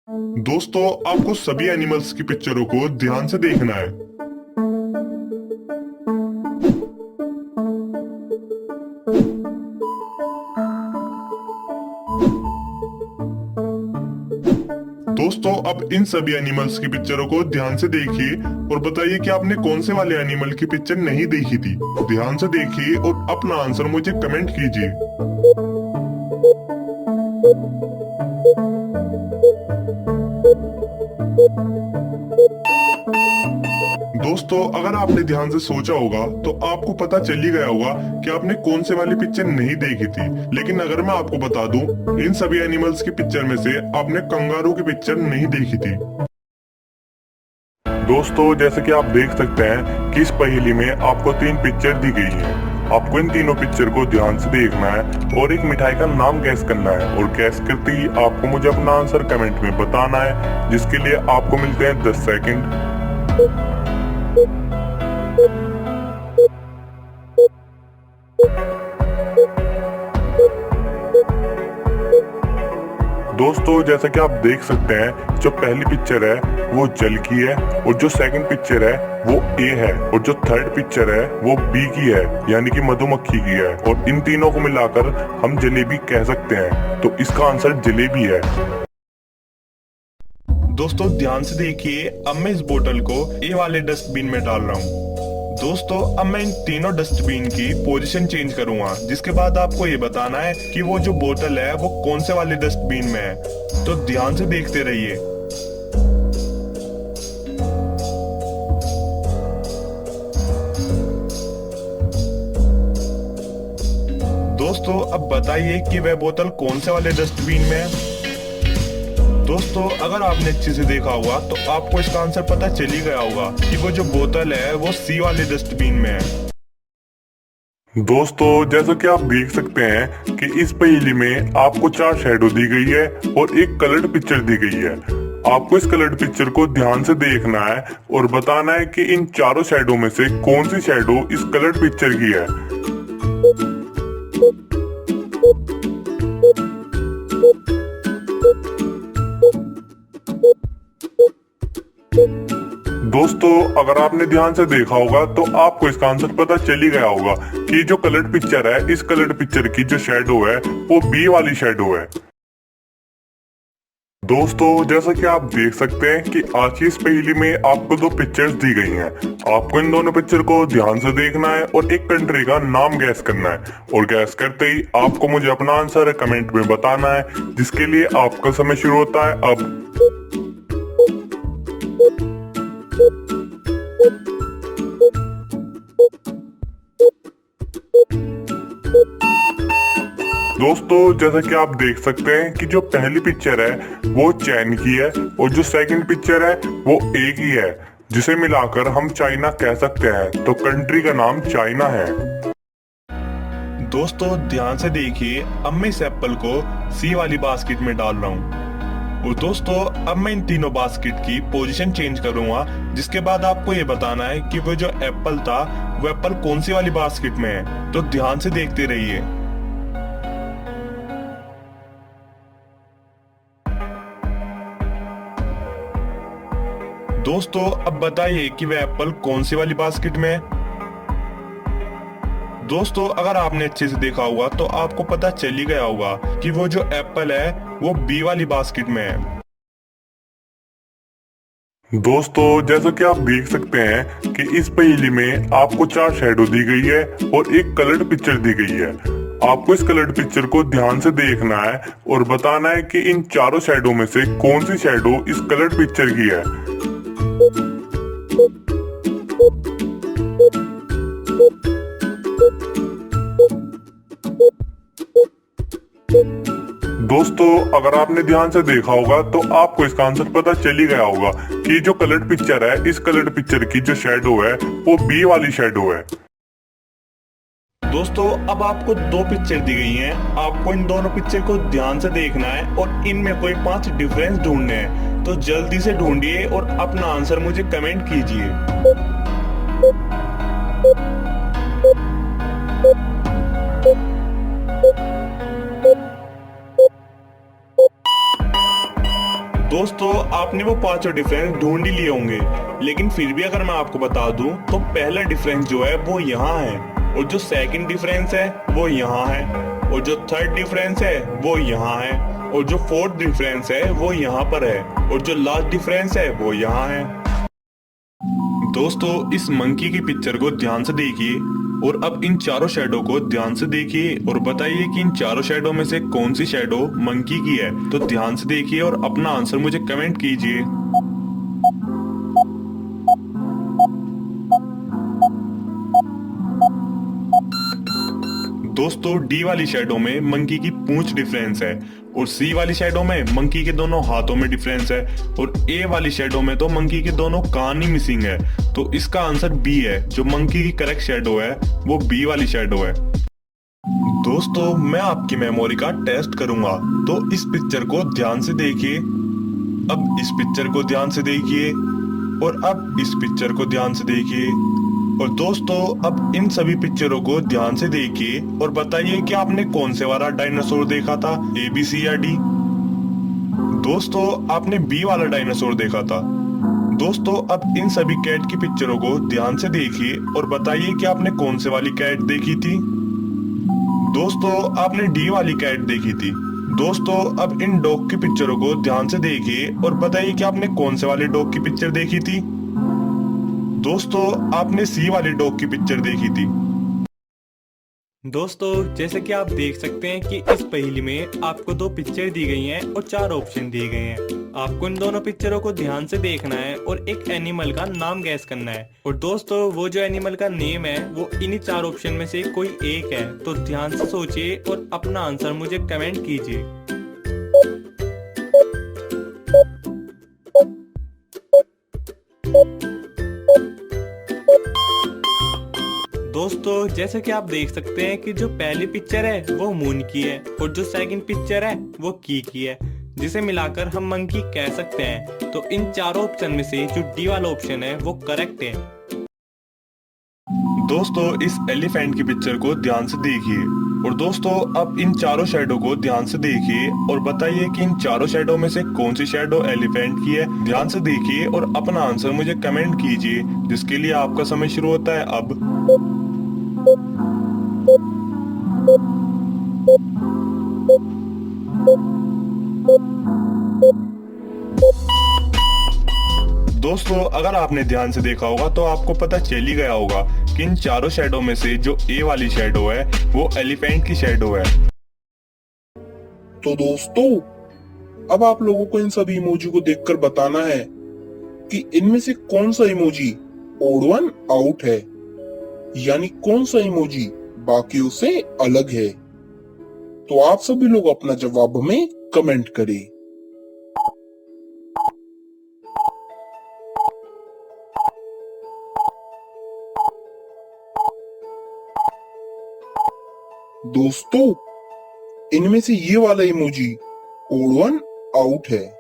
दोस्तों, आपको सभी एनिमल्स की पिक्चरों को ध्यान से देखना है। दोस्तों, अब इन सभी एनिमल्स की पिक्चरों को ध्यान से देखिए और बताइए कि आपने कौन से वाले एनिमल की पिक्चर नहीं देखी थी। ध्यान से देखिए और अपना आंसर मुझे कमेंट कीजिए। दोस्तों, अगर आपने ध्यान से सोचा होगा तो आपको पता चल ही गया होगा कि आपने कौन से वाली पिक्चर नहीं देखी थी। लेकिन अगर मैं आपको बता दूं, इन सभी एनिमल्स की पिक्चर में से आपने कंगारू की पिक्चर नहीं देखी थी। दोस्तों, जैसे कि आप देख सकते हैं कि इस पहेली में आपको 3 पिक्चर दी गई है। आपको इन तीनों पिक्चर को ध्यान से देखना है और एक मिठाई का नाम गैस करना है, और गैस करते ही आपको मुझे अपना आंसर कमेंट में बताना है, जिसके लिए आपको मिलते हैं 10 सेकंड। दोस्तों, जैसा कि आप देख सकते हैं, जो पहली पिक्चर है वो जल की है, और जो सेकंड पिक्चर है वो ए है, और जो थर्ड पिक्चर है वो बी की है, यानी कि मधुमक्खी की है। और इन तीनों को मिलाकर हम जलेबी कह सकते हैं, तो इसका आंसर जलेबी है। दोस्तों, ध्यान से देखिए, अब मैं इस बोतल को ए वाले डस्टबिन में डाल रहा हूँ। दोस्तों, अब मैं इन तीनों डस्टबिन की पोजीशन चेंज करूंगा, जिसके बाद आपको ये बताना है कि वो जो बोतल है वो कौन से वाले डस्टबिन में है। तो ध्यान से देखते रहिए। दोस्तों, अब बताइए कि वह बोतल कौन से वाले डस्टबिन में है। दोस्तों, अगर आपने अच्छे से देखा होगा तो आपको इसका आंसर पता चल ही गया होगा कि वो जो बोतल है वो सी वाले डस्टबिन में है। दोस्तों, जैसा कि आप देख सकते हैं कि इस पहेली में आपको 4 शैडो दी गई है और एक कलर्ड पिक्चर दी गई है। आपको इस कलर्ड पिक्चर को ध्यान से देखना है और बताना है कि इन चारों शैडो में से कौन सी शैडो इस कलर्ड पिक्चर की है। दोस्तों, अगर आपने ध्यान से देखा होगा तो आपको इसका आंसर पता चल ही गया होगा कि जो कलर्ड पिक्चर है, इस कलर्ड पिक्चर की जो शैडो है वो बी वाली शैडो है। दोस्तों, जैसा कि आप देख सकते हैं कि आज की इस पहेली में आपको 2 पिक्चर्स दी गई हैं। आपको इन दोनों पिक्चर को ध्यान से देखना है और एक कंट्री का नाम गैस करना है, और गैस करते ही आपको मुझे अपना आंसर कमेंट में बताना है, जिसके लिए आपका समय शुरू होता है अब। दोस्तों, जैसा कि आप देख सकते हैं कि जो पहली पिक्चर है वो चैन की है, और जो सेकंड पिक्चर है वो ए की है, जिसे मिलाकर हम चाइना कह सकते हैं, तो कंट्री का नाम चाइना है। दोस्तों, ध्यान से देखिए, अब मैं इस एप्पल को सी वाली बास्केट में डाल रहा हूँ। और दोस्तों, अब मैं इन तीनों बास्केट की पोजीशन चेंज करूंगा, जिसके बाद आपको ये बताना है कि वो जो एप्पल था वो एप्पल कौन सी वाली बास्केट में है। तो ध्यान से देखते रहिए। दोस्तों, अब बताइए कि वह एप्पल कौन सी वाली बास्केट में है। दोस्तों, अगर आपने अच्छे से देखा होगा तो आपको पता चल ही गया होगा कि वो जो एप्पल है वो बी वाली बास्केट में है। दोस्तों, जैसा कि आप देख सकते हैं कि इस पहेली में आपको 4 शैडो दी गई है और एक कलर्ड पिक्चर दी गई है। आपको इस कलर्ड पिक्चर को ध्यान से देखना है और बताना है कि इन चारों शैडो में से कौन सी शैडो इस कलर्ड पिक्चर की है। दोस्तों, अगर आपने ध्यान से देखा होगा तो आपको इसका आंसर पता चल ही गया होगा कि जो कलर्ड पिक्चर है, इस कलर्ड पिक्चर की जो शैडो है वो बी वाली शैडो है। दोस्तों, अब आपको 2 पिक्चर दी गई हैं। आपको इन दोनों पिक्चर को ध्यान से देखना है और इनमें कोई 5 डिफरेंस ढूंढने हैं। तो जल्दी से ढूंढिए और अपना आंसर मुझे कमेंट कीजिए। दोस्तों आपने वो पांचों डिफरेंस ढूंढ ही लिए होंगे, लेकिन फिर भी अगर मैं आपको बता दूं तो पहला डिफरेंस जो है वो यहाँ है, और जो सेकंड डिफरेंस है वो यहाँ है, और जो थर्ड डिफरेंस है वो यहाँ है, और जो फोर्थ डिफरेंस है वो यहाँ पर है, और जो लास्ट डिफरेंस है वो यहाँ है। दोस्तों इस मंकी की पिक्चर को ध्यान से देखिए और अब इन चारों शैडो को ध्यान से देखिए और बताइए कि इन चारों शैडो में से कौन सी शैडो मंकी की है। तो ध्यान से देखिए और अपना आंसर मुझे कमेंट कीजिए। दोस्तों डी वाली शैडो में मंकी की पूंछ डिफरेंस है, और सी वाली शैडो में मंकी के दोनों हाथों में डिफरेंस है, और ए वाली शैडो में तो मंकी के दोनों कान ही मिसिंग है। तो इसका आंसर बी है, जो मंकी की करेक्ट शैडो है वो बी वाली शैडो है। दोस्तों मैं आपकी मेमोरी का टेस्ट करूंगा, तो इस पिक्चर को ध्यान से देखिए, अब इस पिक्चर को ध्यान से देखिए, और अब इस पिक्चर को ध्यान से देखिए। और दोस्तों अब इन सभी पिक्चरों को ध्यान से देखिए और बताइए कि आपने कौन से वाला डायनासोर देखा था, ए, बी, सी या डी। दोस्तों आपने बी वाला डायनासोर देखा था। दोस्तों अब इन सभी कैट की पिक्चरों को ध्यान से देखिए और बताइए कि आपने कौन से वाली कैट देखी थी। दोस्तों आपने डी वाली कैट देखी थी। दोस्तों अब इन डॉग की पिक्चरों को ध्यान से देखिए और बताइए कि आपने कौन से वाले डॉग की पिक्चर देखी थी। दोस्तों आपने सी वाली डॉग की पिक्चर देखी थी। दोस्तों जैसे कि आप देख सकते हैं कि इस पहेली में आपको दो पिक्चर दी गई हैं और चार ऑप्शन दिए गए हैं। आपको इन दोनों पिक्चरों को ध्यान से देखना है और एक एनिमल का नाम गैस करना है। और दोस्तों वो जो एनिमल का नेम है वो इन्हीं चार ऑप्शन में से कोई एक है। तो ध्यान से सोचिए और अपना आंसर मुझे कमेंट कीजिए। दोस्तों जैसे कि आप देख सकते हैं कि जो पहली पिक्चर है वो मून की है और जो सेकंड पिक्चर है वो की है, जिसे मिलाकर हम मंकी कह सकते हैं। तो इन चारों ऑप्शन में से जो डी वाला ऑप्शन है वो करेक्ट है। दोस्तों इस एलिफेंट की पिक्चर को ध्यान से देखिए और दोस्तों अब इन चारों शैडो को ध्यान से देखिए और बताइए कि इन चारों शैडो में से कौन सी शैडो एलिफेंट की है। ध्यान से देखिए और अपना आंसर मुझे कमेंट कीजिए, जिसके लिए आपका समय शुरू होता है अब। दोस्तों अगर आपने ध्यान से देखा होगा तो आपको पता चल ही गया होगा कि इन चारों शैडो में से जो ए वाली शैडो है वो एलिफेंट की शैडो है। तो दोस्तों अब आप लोगों को इन सभी इमोजी को देखकर बताना है कि इनमें से कौन सा इमोजी ओड वन आउट है, यानी कौन सा इमोजी बाकियों से अलग है। तो आप सभी लोग अपना जवाब हमें कमेंट करें। दोस्तों इनमें से ये वाला इमोजी ओड वन आउट है।